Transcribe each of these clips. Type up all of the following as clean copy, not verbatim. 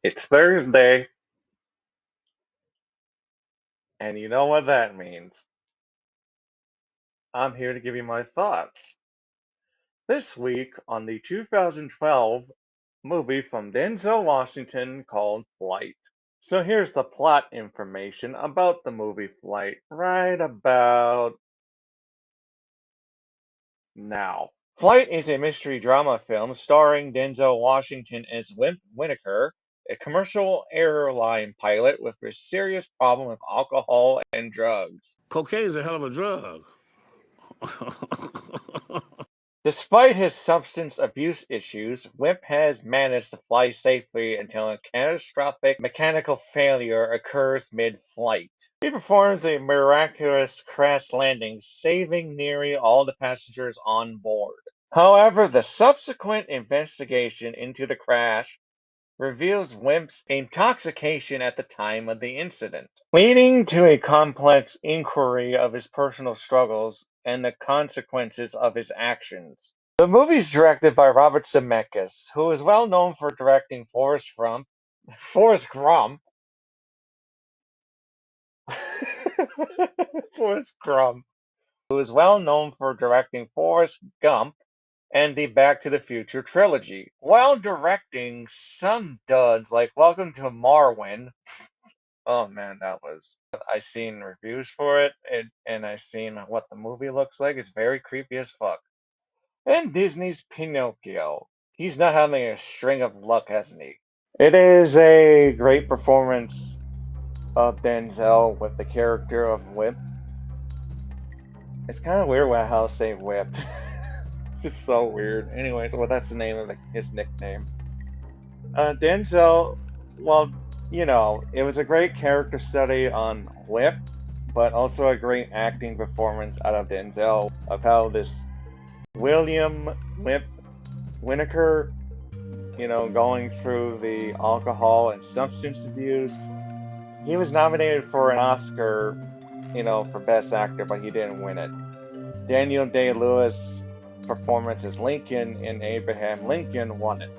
It's Thursday, and you know what that means. I'm here to give you my thoughts. This week on the 2012 movie from Denzel Washington called Flight. So here's the plot information about the movie Flight right about now. Flight is a mystery drama film starring Denzel Washington as Wimp Whitaker, a commercial airline pilot with a serious problem with alcohol and drugs. Cocaine is a hell of a drug. Despite his substance abuse issues, Wimp has managed to fly safely until a catastrophic mechanical failure occurs mid-flight. He performs a miraculous crash landing, saving nearly all the passengers on board. However, the subsequent investigation into the crash reveals Wimp's intoxication at the time of the incident, leading to a complex inquiry of his personal struggles and the consequences of his actions. The movie is directed by Robert Zemeckis, who is well known for directing Forrest Gump, Forrest Gump, who is well known for directing Forrest Gump and the Back to the Future trilogy, while directing some duds like Welcome to Marwen. Oh man, that was. I seen reviews for it, and I seen what the movie looks like. It's very creepy as fuck. And Disney's Pinocchio. He's not having a string of luck, hasn't he? It is a great performance of Denzel with the character of Whip. It's kind of weird how I say Whip. It's just so weird. Anyways, well, that's the name of his nickname. Denzel, well, it was a great character study on Whip, but also a great acting performance out of Denzel of how this William Whip Whitaker, going through the alcohol and substance abuse. He was nominated for an Oscar, for Best Actor, but he didn't win it. Daniel Day-Lewis' performance as Lincoln in Abraham Lincoln won it.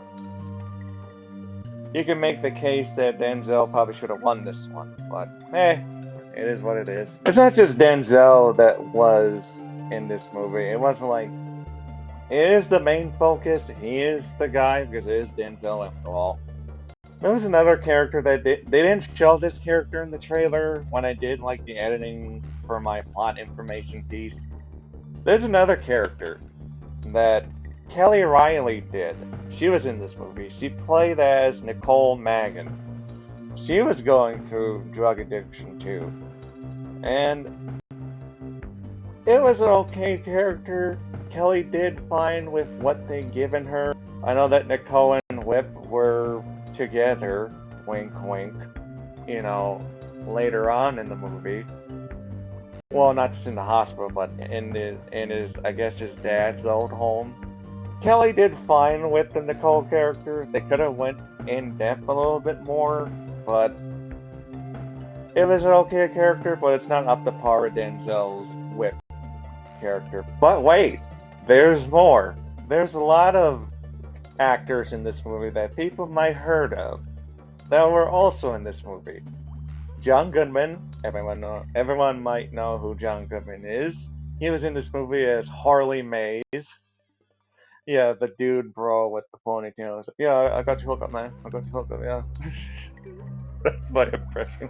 You can make the case that Denzel probably should have won this one, but it is what it is. It's not just Denzel that was in this movie. It wasn't like it is the main focus. He is the guy because it is Denzel after all. There was another character that they didn't show this character in the trailer when I did like the editing for my plot information piece. There's another character that Kelly Riley did. She was in this movie. She played as Nicole Magan. She was going through drug addiction too. And it was an okay character. Kelly did fine with what they given her. I know that Nicole and Whip were together, wink wink, later on in the movie. Well, not just in the hospital, but in his, I guess, his dad's old home. Kelly did fine with the Nicole character. They could have went in depth a little bit more, but it was an okay character, but it's not up to par with Denzel's Whip character. But wait, there's more. There's a lot of actors in this movie that people might heard of that were also in this movie. John Goodman, everyone might know who John Goodman is. He was in this movie as Harley Mays. Yeah, the dude bro with the ponytail. Yeah, I got you hooked up, man. I got you hooked up, yeah. That's my impression.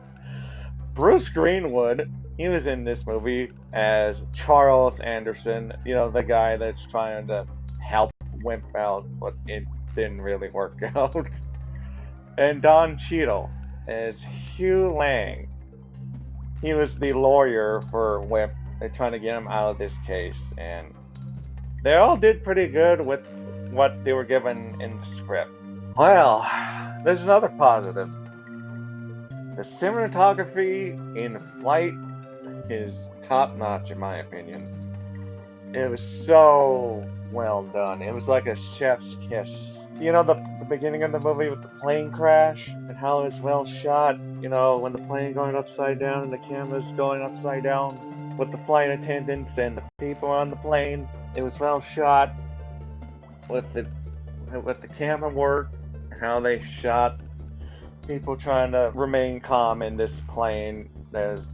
Bruce Greenwood, he was in this movie as Charles Anderson, the guy that's trying to help Wimp out, but it didn't really work out. And Don Cheadle as Hugh Lang. He was the lawyer for Wimp. They're trying to get him out of this case, and they all did pretty good with what they were given in the script. Well, there's another positive. The cinematography in Flight is top-notch in my opinion. It was so well done. It was like a chef's kiss. The beginning of the movie with the plane crash and how it was well shot. When the plane going upside down and the camera's going upside down with the flight attendants and the people on the plane. It was well shot with the camera work, how they shot people trying to remain calm in this plane that is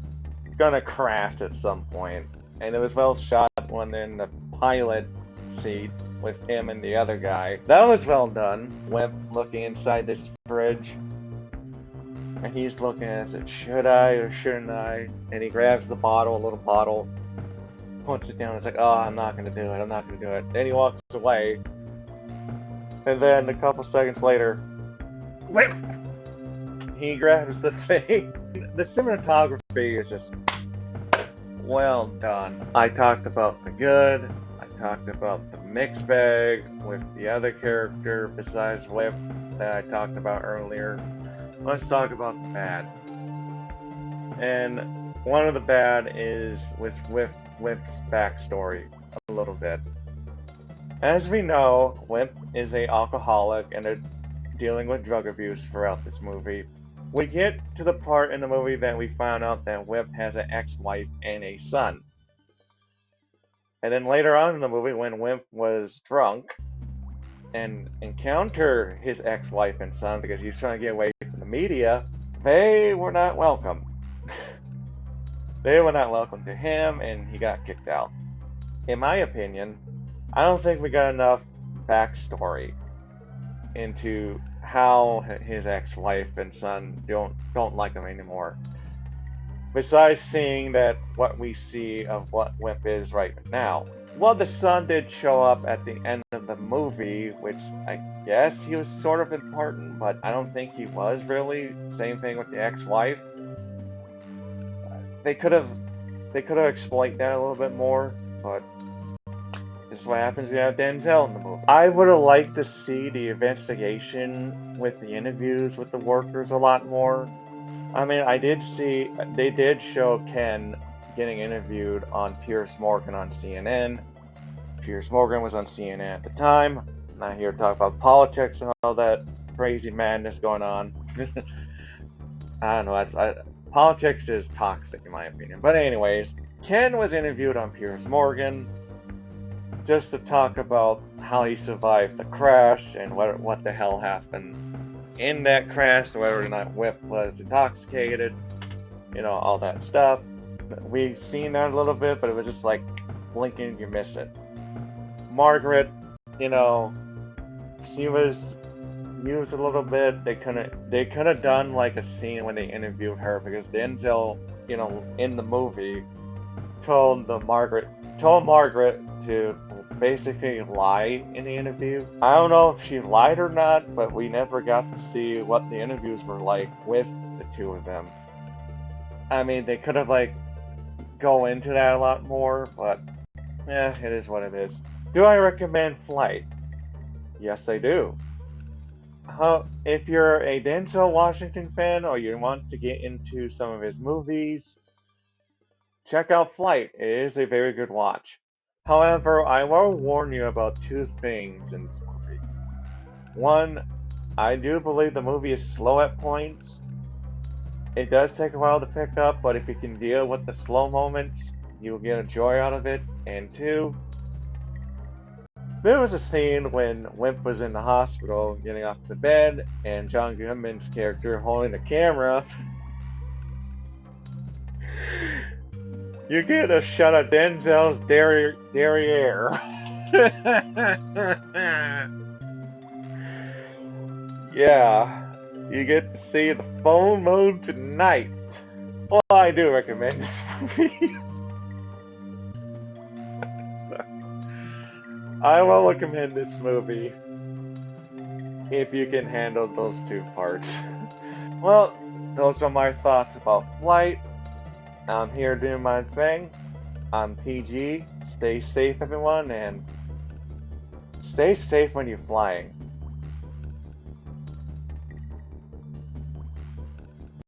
gonna crash at some point. And it was well shot when in the pilot seat with him and the other guy. That was well done. Wimp looking inside this fridge. And he's looking at it, should I or shouldn't I? And he grabs the bottle, a little bottle, puts it down. It's like, oh, I'm not gonna do it. I'm not gonna do it. Then he walks away. And then a couple seconds later, wait! He grabs the thing. The cinematography is just well done. I talked about the good. I talked about the mixed bag with the other character besides Whip that I talked about earlier. Let's talk about the bad. And one of the bad was Whip's backstory a little bit. As we know, Whip is an alcoholic and dealing with drug abuse throughout this movie. We get to the part in the movie that we found out that Whip has an ex-wife and a son. And then later on in the movie, when Whip was drunk and encountered his ex-wife and son because he was trying to get away from the media, they were not welcome. They were not welcome to him, and he got kicked out. In my opinion, I don't think we got enough backstory into how his ex-wife and son don't like him anymore. Besides seeing that what we see of what Wimp is right now. Well, the son did show up at the end of the movie, which I guess he was sort of important, but I don't think he was really. Same thing with the ex-wife. They could have exploited that a little bit more, but this is what happens when you have Denzel in the movie. I would have liked to see the investigation with the interviews with the workers a lot more. I mean, I did see, they did show Ken getting interviewed on Piers Morgan on CNN. Piers Morgan was on CNN at the time. I'm not here to talk about politics and all that crazy madness going on. I don't know, politics is toxic in my opinion. But anyways, Ken was interviewed on Piers Morgan just to talk about how he survived the crash and what the hell happened in that crash, whether or not Whip was intoxicated, you know, all that stuff. We've seen that a little bit, but it was just like blinking, you miss it. Margaret, you know, she was used a little bit. They could have done like a scene when they interviewed her, because Denzel, you know, in the movie told Margaret to basically lie in the interview. I don't know if she lied or not, but we never got to see what the interviews were like with the two of them. I mean, they could have like go into that a lot more, but it is what it is. Do I recommend Flight? Yes, I do. If you're a Denzel Washington fan or you want to get into some of his movies, check out Flight. It is a very good watch. However, I will warn you about two things in this movie. One, I do believe the movie is slow at points. It does take a while to pick up, but if you can deal with the slow moments, you'll get a joy out of it. And two, there was a scene when Wimp was in the hospital getting off the bed, and John Goodman's character holding the camera. You get a shot of Denzel's derriere. Yeah, you get to see the phone mode tonight. Well, I do recommend this movie. So, I will recommend this movie if you can handle those two parts. Well, those are my thoughts about Flight. I'm here doing my thing. I'm TG. Stay safe, everyone, and stay safe when you're flying.